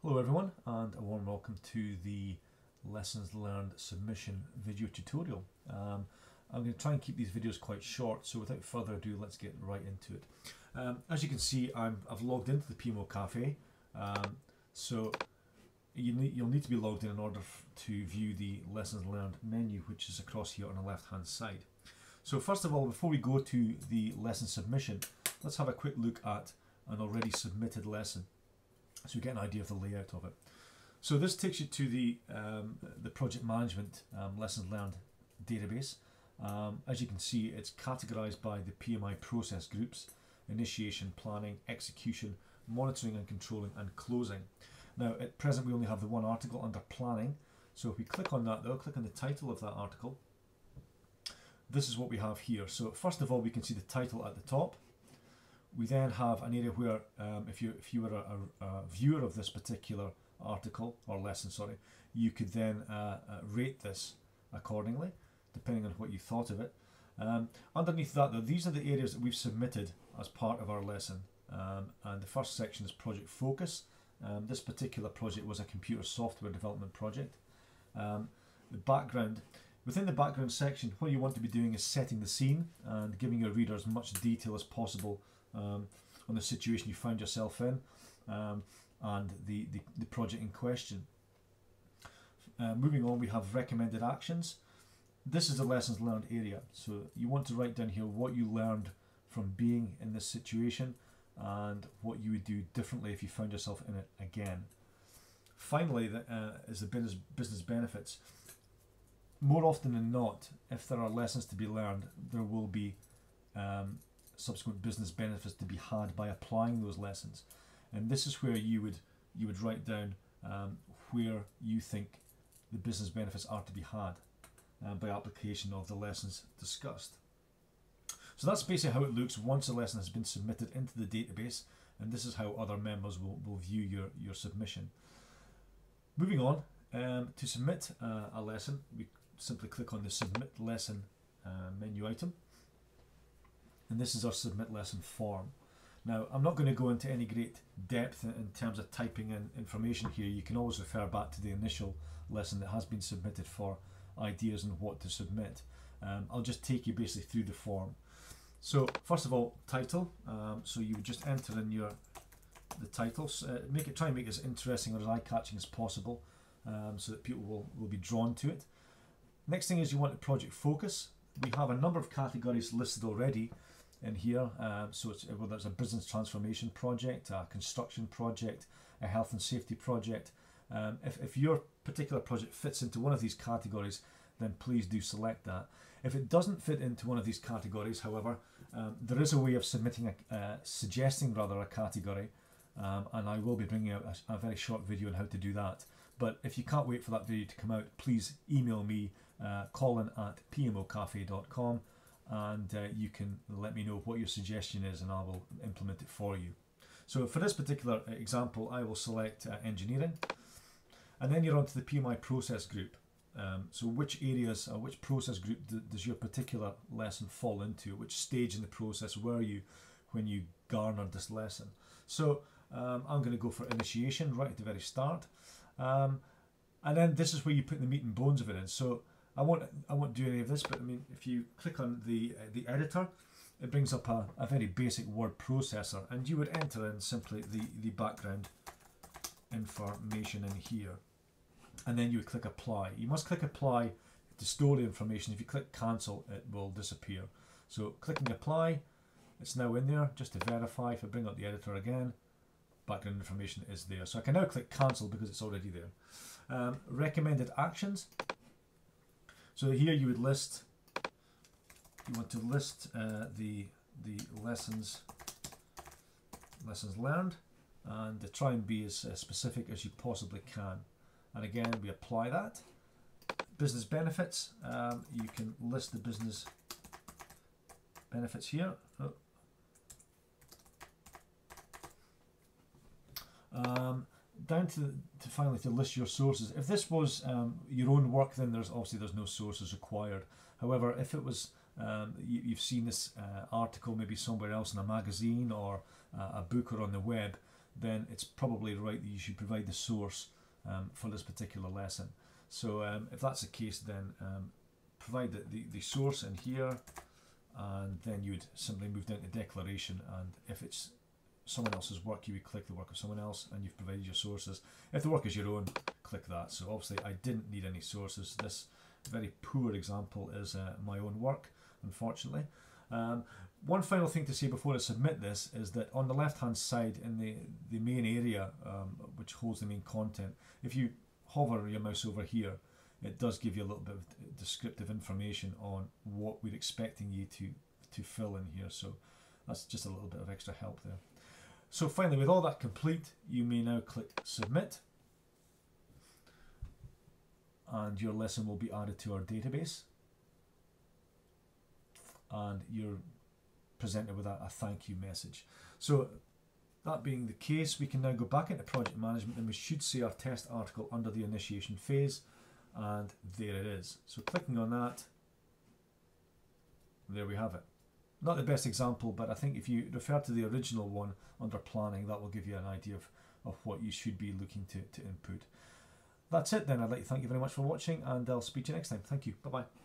Hello everyone, and a warm welcome to the Lessons Learned submission video tutorial. I'm going to try and keep these videos quite short, so without further ado, let's get right into it. As you can see, I've logged into the PMOCafe, so you'll need to be logged in order to view the Lessons Learned menu, which is across here on the left hand side. So first of all, before we go to the lesson submission, let's have a quick look at an already submitted lesson, so we get an idea of the layout of it. So this takes you to the project management lessons learned database. As you can see, it's categorized by the PMI process groups: initiation, planning, execution, monitoring and controlling, and closing. Now at present we only have the one article under planning, so if we click on that though, click on the title of that article, this is what we have here. So first of all, we can see the title at the top. We then have an area where if you were a viewer of this particular article or lesson, sorry, you could then rate this accordingly depending on what you thought of it. Underneath that though, these are the areas that we've submitted as part of our lesson, and the first section is project focus. This particular project was a computer software development project. The background. Within the background section, what you want to be doing is setting the scene and giving your reader as much detail as possible on the situation you find yourself in, and the project in question. Moving on, we have recommended actions. This is the lessons learned area, so you want to write down here what you learned from being in this situation and what you would do differently if you found yourself in it again. Finally, is the business benefits. More often than not, if there are lessons to be learned, there will be subsequent business benefits to be had by applying those lessons, and this is where you would write down where you think the business benefits are to be had by application of the lessons discussed. So that's basically how it looks once a lesson has been submitted into the database, and this is how other members will view your submission. Moving on, to submit a lesson, we simply click on the Submit Lesson menu item, and this is our Submit Lesson form. Now, I'm not going to go into any great depth in terms of typing in information here. You can always refer back to the initial lesson that has been submitted for ideas on what to submit. I'll just take you basically through the form. So first of all, title. So you would just enter in the titles. Try and make it as interesting or as eye-catching as possible, so that people will be drawn to it. Next thing is you want a project focus. We have a number of categories listed already in here. So it's, whether it's a business transformation project, a construction project, a health and safety project. If your particular project fits into one of these categories, then please do select that. If it doesn't fit into one of these categories, however, there is a way of suggesting a category, and I will be bringing out a very short video on how to do that. But if you can't wait for that video to come out, please email me, colin@pmocafe.com, and you can let me know what your suggestion is and I will implement it for you. So for this particular example, I will select engineering, and then you're onto the PMI process group. So which areas or which process group does your particular lesson fall into? Which stage in the process were you when you garnered this lesson? So I'm going to go for initiation right at the very start. And then this is where you put the meat and bones of it in. So I won't do any of this, but I mean, if you click on the editor, it brings up a very basic word processor, and you would enter in simply the background information in here, and then you would click apply. You must click apply to store the information. If you click cancel, it will disappear. So clicking apply, it's now in there. Just to verify, if I bring up the editor again, background information is there. So I can now click cancel because it's already there. Recommended actions. So here you would list, you want to list the lessons learned, and to try and be as specific as you possibly can. And again, we apply that. Business benefits, you can list the business benefits here. Down to finally to list your sources. If this was your own work, then there's no sources required. However, if it was you've seen this article maybe somewhere else in a magazine or a book or on the web, then it's probably right that you should provide the source for this particular lesson. So if that's the case, then provide the source in here, and then you would simply move down to declaration, and if it's someone else's work, you would click the work of someone else, and you've provided your sources. If the work is your own, click that. So obviously I didn't need any sources. This very poor example is my own work, unfortunately. One final thing to say before I submit this is that on the left hand side in the main area, which holds the main content, if you hover your mouse over here, it does give you a little bit of descriptive information on what we're expecting you to fill in here. So that's just a little bit of extra help there. So finally, with all that complete, you may now click submit, and your lesson will be added to our database, and you're presented with a thank you message. So that being the case, we can now go back into project management, and we should see our test article under the initiation phase, and there it is. So clicking on that, there we have it. Not the best example, but I think if you refer to the original one under planning, that will give you an idea of what you should be looking to input. That's it then. I'd like to thank you very much for watching, and I'll speak to you next time. Thank you. Bye-bye.